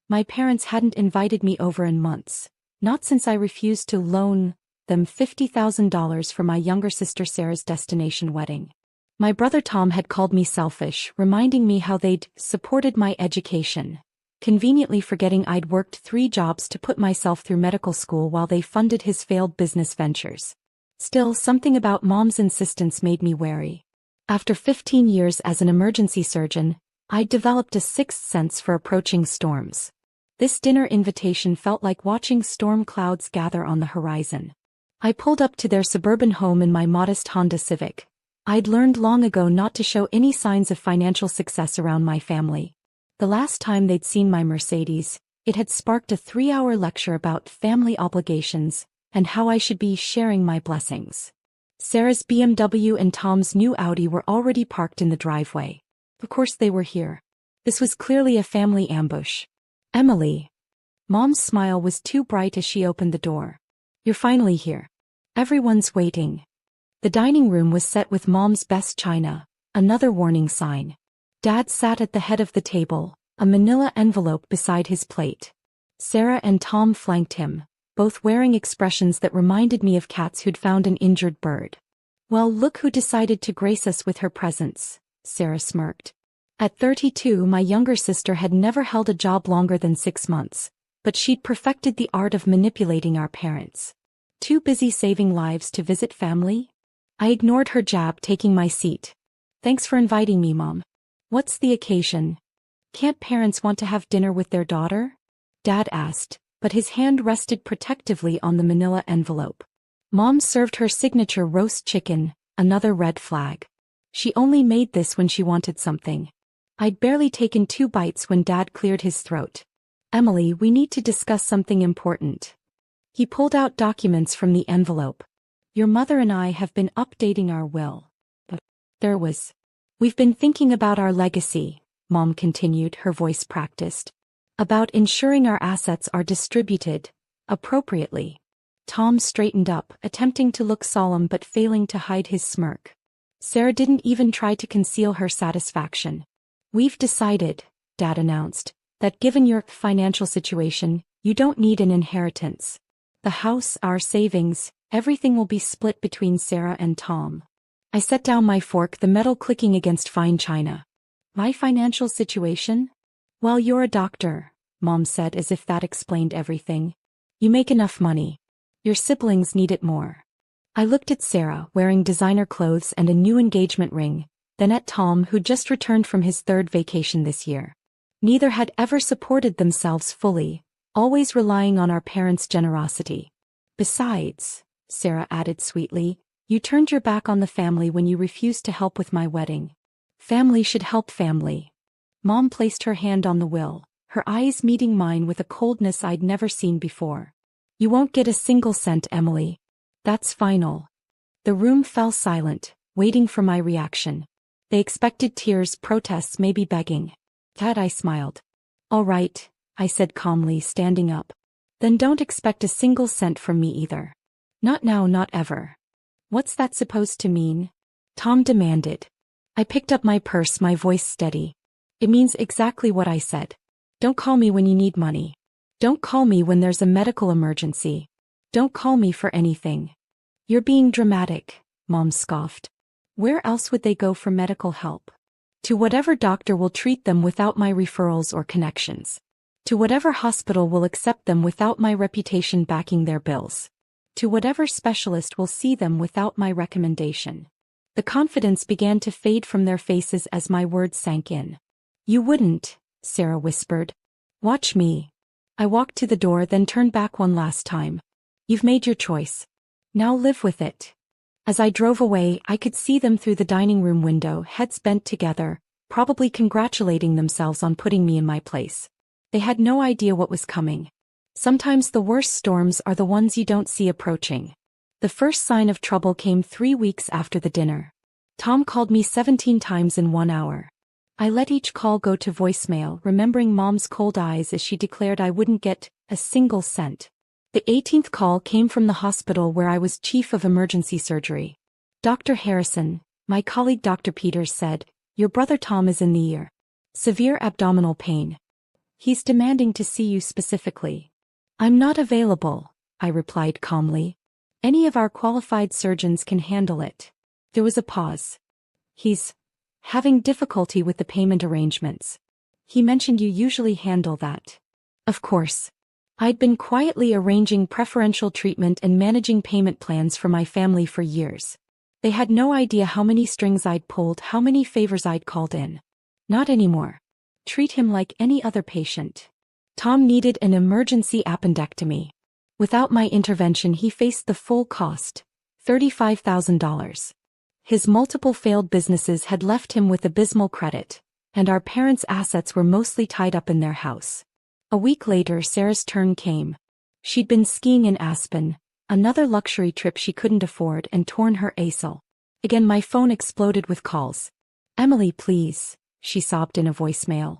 My parents hadn't invited me over in months, not since I refused to loan them $50,000 for my younger sister Sarah's destination wedding. My brother Tom had called me selfish, reminding me how they'd supported my education, conveniently forgetting I'd worked 3 jobs to put myself through medical school while they funded his failed business ventures. Still, something about Mom's insistence made me wary. After 15 years as an emergency surgeon, I'd developed a sixth sense for approaching storms. This dinner invitation felt like watching storm clouds gather on the horizon. I pulled up to their suburban home in my modest Honda Civic. I'd learned long ago not to show any signs of financial success around my family. The last time they'd seen my Mercedes, it had sparked a 3-hour lecture about family obligations and how I should be sharing my blessings. Sarah's BMW and Tom's new Audi were already parked in the driveway. Of course they were here. This was clearly a family ambush. Emily. Mom's smile was too bright as she opened the door. You're finally here. Everyone's waiting. The dining room was set with Mom's best china, another warning sign. Dad sat at the head of the table, a manila envelope beside his plate. Sarah and Tom flanked him, both wearing expressions that reminded me of cats who'd found an injured bird. Well, look who decided to grace us with her presence, Sarah smirked. At 32, my younger sister had never held a job longer than 6 months, but she'd perfected the art of manipulating our parents. Too busy saving lives to visit family? I ignored her jab, taking my seat. Thanks for inviting me, Mom. What's the occasion? Can't parents want to have dinner with their daughter? Dad asked, but his hand rested protectively on the manila envelope. Mom served her signature roast chicken, another red flag. She only made this when she wanted something. I'd barely taken 2 bites when Dad cleared his throat. Emily, we need to discuss something important. He pulled out documents from the envelope. Your mother and I have been updating our will. But we've been thinking about our legacy, Mom continued, her voice practiced. About ensuring our assets are distributed appropriately. Tom straightened up, attempting to look solemn but failing to hide his smirk. Sarah didn't even try to conceal her satisfaction. We've decided, Dad announced, that given your financial situation, you don't need an inheritance. The house, our savings, everything will be split between Sarah and Tom. I set down my fork, the metal clicking against fine china. My financial situation? Well, you're a doctor, Mom said, as if that explained everything. You make enough money. Your siblings need it more. I looked at Sarah, wearing designer clothes and a new engagement ring, then at Tom, who'd just returned from his 3rd vacation this year. Neither had ever supported themselves fully, always relying on our parents' generosity. Besides, Sarah added sweetly, you turned your back on the family when you refused to help with my wedding. Family should help family. Mom placed her hand on the will, her eyes meeting mine with a coldness I'd never seen before. You won't get a single cent, Emily. That's final. The room fell silent, waiting for my reaction. They expected tears, protests, maybe begging. Dad, I smiled. All right, I said calmly, standing up. Then don't expect a single cent from me either. Not now, not ever. What's that supposed to mean? Tom demanded. I picked up my purse, my voice steady. It means exactly what I said. Don't call me when you need money. Don't call me when there's a medical emergency. Don't call me for anything. You're being dramatic, Mom scoffed. Where else would they go for medical help? To whatever doctor will treat them without my referrals or connections. To whatever hospital will accept them without my reputation backing their bills. To whatever specialist will see them without my recommendation. The confidence began to fade from their faces as my words sank in. You wouldn't, Sarah whispered. Watch me. I walked to the door, then turned back one last time. You've made your choice. Now live with it. As I drove away, I could see them through the dining room window, heads bent together, probably congratulating themselves on putting me in my place. They had no idea what was coming. Sometimes the worst storms are the ones you don't see approaching. The first sign of trouble came 3 weeks after the dinner. Tom called me 17 times in 1 hour. I let each call go to voicemail, remembering Mom's cold eyes as she declared I wouldn't get a single cent. The 18th call came from the hospital where I was chief of emergency surgery. Dr. Harrison, my colleague Dr. Peters said, your brother Tom is in the ER. Severe abdominal pain. He's demanding to see you specifically. I'm not available, I replied calmly. Any of our qualified surgeons can handle it. There was a pause. He's having difficulty with the payment arrangements. He mentioned you usually handle that. Of course. I'd been quietly arranging preferential treatment and managing payment plans for my family for years. They had no idea how many strings I'd pulled, how many favors I'd called in. Not anymore. Treat him like any other patient. Tom needed an emergency appendectomy. Without my intervention, he faced the full cost, $35,000. His multiple failed businesses had left him with abysmal credit, and our parents' assets were mostly tied up in their house. A week later, Sarah's turn came. She'd been skiing in Aspen, another luxury trip she couldn't afford, and torn her ACL. Again, my phone exploded with calls. Emily, please, she sobbed in a voicemail.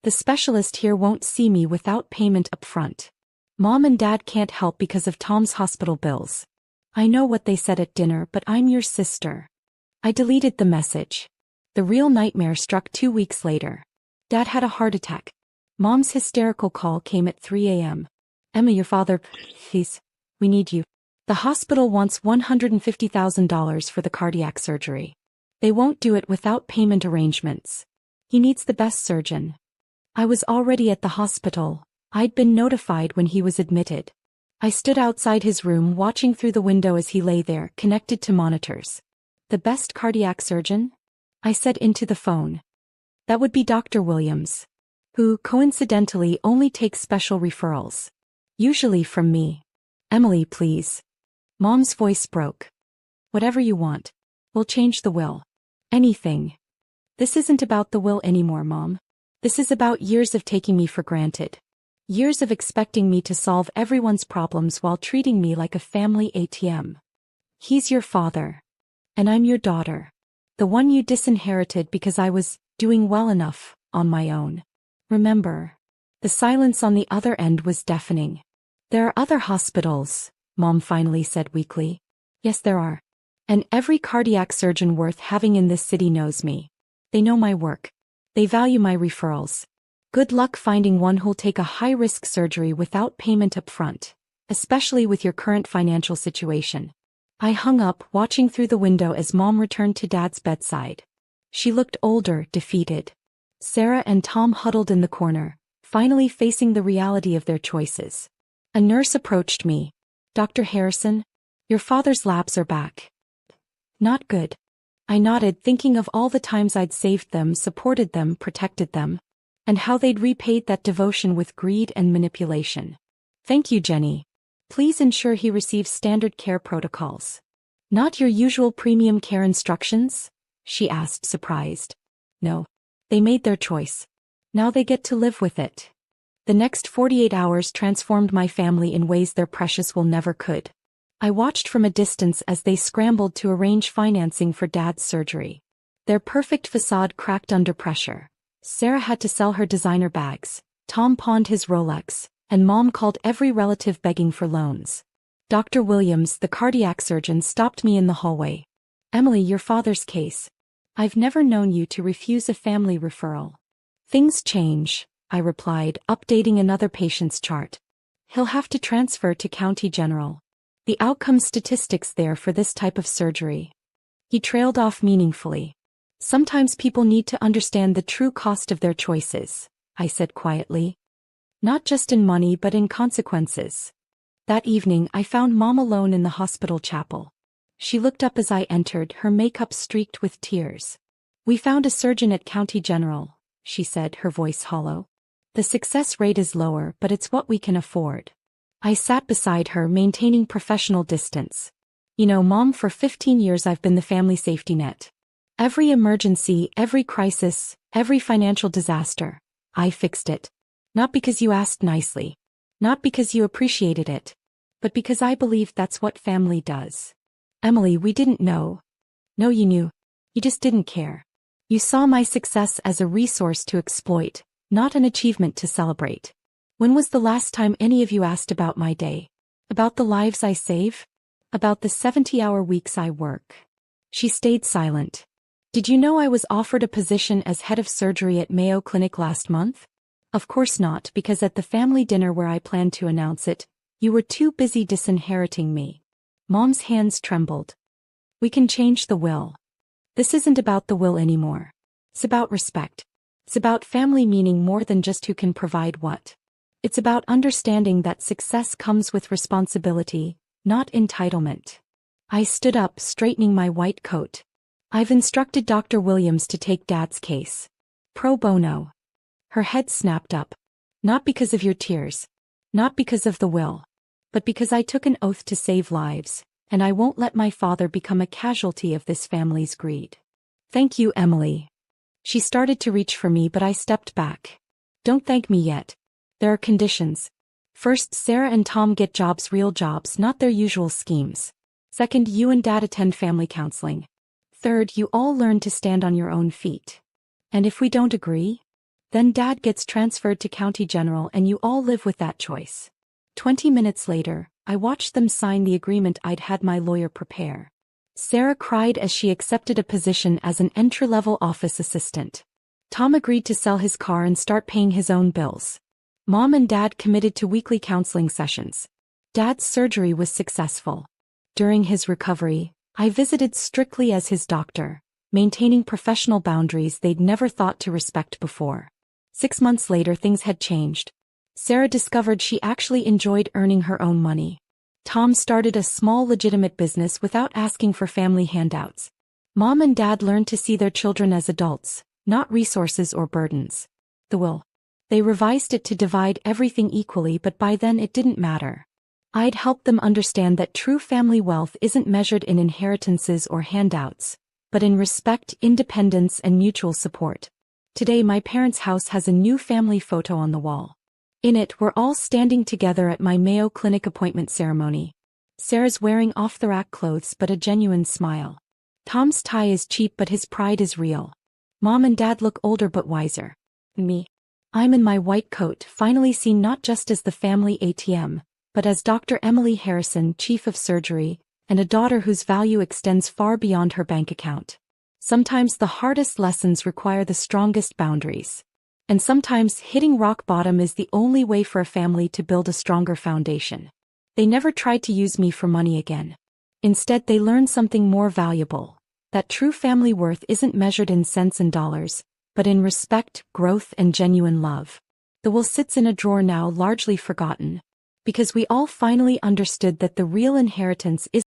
The specialist here won't see me without payment up front. Mom and Dad can't help because of Tom's hospital bills. I know what they said at dinner, but I'm your sister. I deleted the message. The real nightmare struck 2 weeks later. Dad had a heart attack. Mom's hysterical call came at 3 a.m. Emma, your father, please, we need you. The hospital wants $150,000 for the cardiac surgery. They won't do it without payment arrangements. He needs the best surgeon. I was already at the hospital. I'd been notified when he was admitted. I stood outside his room watching through the window as he lay there, connected to monitors. The best cardiac surgeon? I said into the phone. That would be Dr. Williams, who, coincidentally, only takes special referrals. Usually from me. Emily, please. Mom's voice broke. Whatever you want. We'll change the will. Anything. This isn't about the will anymore, Mom. This is about years of taking me for granted. Years of expecting me to solve everyone's problems while treating me like a family ATM. He's your father. And I'm your daughter. The one you disinherited because I was doing well enough on my own. Remember. The silence on the other end was deafening. There are other hospitals, Mom finally said weakly. Yes, there are. And every cardiac surgeon worth having in this city knows me. They know my work. They value my referrals. Good luck finding one who'll take a high-risk surgery without payment up front, especially with your current financial situation. I hung up, watching through the window as Mom returned to Dad's bedside. She looked older, defeated. Sarah and Tom huddled in the corner, finally facing the reality of their choices. A nurse approached me. Dr. Harrison, your father's labs are back. Not good. I nodded, thinking of all the times I'd saved them, supported them, protected them, and how they'd repaid that devotion with greed and manipulation. Thank you, Jenny. Please ensure he receives standard care protocols. Not your usual premium care instructions? She asked, surprised. No. They made their choice. Now they get to live with it. The next 48 hours transformed my family in ways their precious will never could. I watched from a distance as they scrambled to arrange financing for Dad's surgery. Their perfect facade cracked under pressure. Sarah had to sell her designer bags, Tom pawned his Rolex, and Mom called every relative begging for loans. Dr. Williams, the cardiac surgeon, stopped me in the hallway. Emily, your father's case. I've never known you to refuse a family referral. Things change, I replied, updating another patient's chart. He'll have to transfer to County General. The outcome statistics there for this type of surgery. He trailed off meaningfully. Sometimes people need to understand the true cost of their choices, I said quietly. Not just in money but in consequences. That evening I found Mom alone in the hospital chapel. She looked up as I entered, her makeup streaked with tears. We found a surgeon at County General, she said, her voice hollow. The success rate is lower, but it's what we can afford. I sat beside her, maintaining professional distance. You know, Mom, for 15 years I've been the family safety net. Every emergency, every crisis, every financial disaster, I fixed it. Not because you asked nicely. Not because you appreciated it. But because I believed that's what family does. Emily, we didn't know. No, you knew. You just didn't care. You saw my success as a resource to exploit, not an achievement to celebrate. When was the last time any of you asked about my day? About the lives I save? About the 70-hour weeks I work? She stayed silent. Did you know I was offered a position as head of surgery at Mayo Clinic last month? Of course not, because at the family dinner where I planned to announce it, you were too busy disinheriting me. Mom's hands trembled. We can change the will. This isn't about the will anymore. It's about respect. It's about family meaning more than just who can provide what. It's about understanding that success comes with responsibility, not entitlement. I stood up, straightening my white coat. I've instructed Dr. Williams to take Dad's case. Pro bono. Her head snapped up. Not because of your tears. Not because of the will. But because I took an oath to save lives, and I won't let my father become a casualty of this family's greed. Thank you, Emily. She started to reach for me, but I stepped back. Don't thank me yet. There are conditions. First, Sarah and Tom get jobs, real jobs, not their usual schemes. Second, you and Dad attend family counseling. Third, you all learn to stand on your own feet. And if we don't agree? Then Dad gets transferred to County General and you all live with that choice. 20 minutes later, I watched them sign the agreement I'd had my lawyer prepare. Sarah cried as she accepted a position as an entry-level office assistant. Tom agreed to sell his car and start paying his own bills. Mom and Dad committed to weekly counseling sessions. Dad's surgery was successful. During his recovery, I visited strictly as his doctor, maintaining professional boundaries they'd never thought to respect before. 6 months later, things had changed. Sarah discovered she actually enjoyed earning her own money. Tom started a small legitimate business without asking for family handouts. Mom and Dad learned to see their children as adults, not resources or burdens. The will. They revised it to divide everything equally, but by then it didn't matter. I'd helped them understand that true family wealth isn't measured in inheritances or handouts, but in respect, independence, and mutual support. Today, my parents' house has a new family photo on the wall. In it, we're all standing together at my Mayo Clinic appointment ceremony. Sarah's wearing off-the-rack clothes but a genuine smile. Tom's tie is cheap but his pride is real. Mom and Dad look older but wiser. Me. I'm in my white coat, finally seen not just as the family ATM, but as Dr. Emily Harrison, Chief of Surgery, and a daughter whose value extends far beyond her bank account. Sometimes the hardest lessons require the strongest boundaries. And sometimes hitting rock bottom is the only way for a family to build a stronger foundation. They never tried to use me for money again. Instead, they learned something more valuable, that true family worth isn't measured in cents and dollars, but in respect, growth, and genuine love. The will sits in a drawer now, largely forgotten, because we all finally understood that the real inheritance is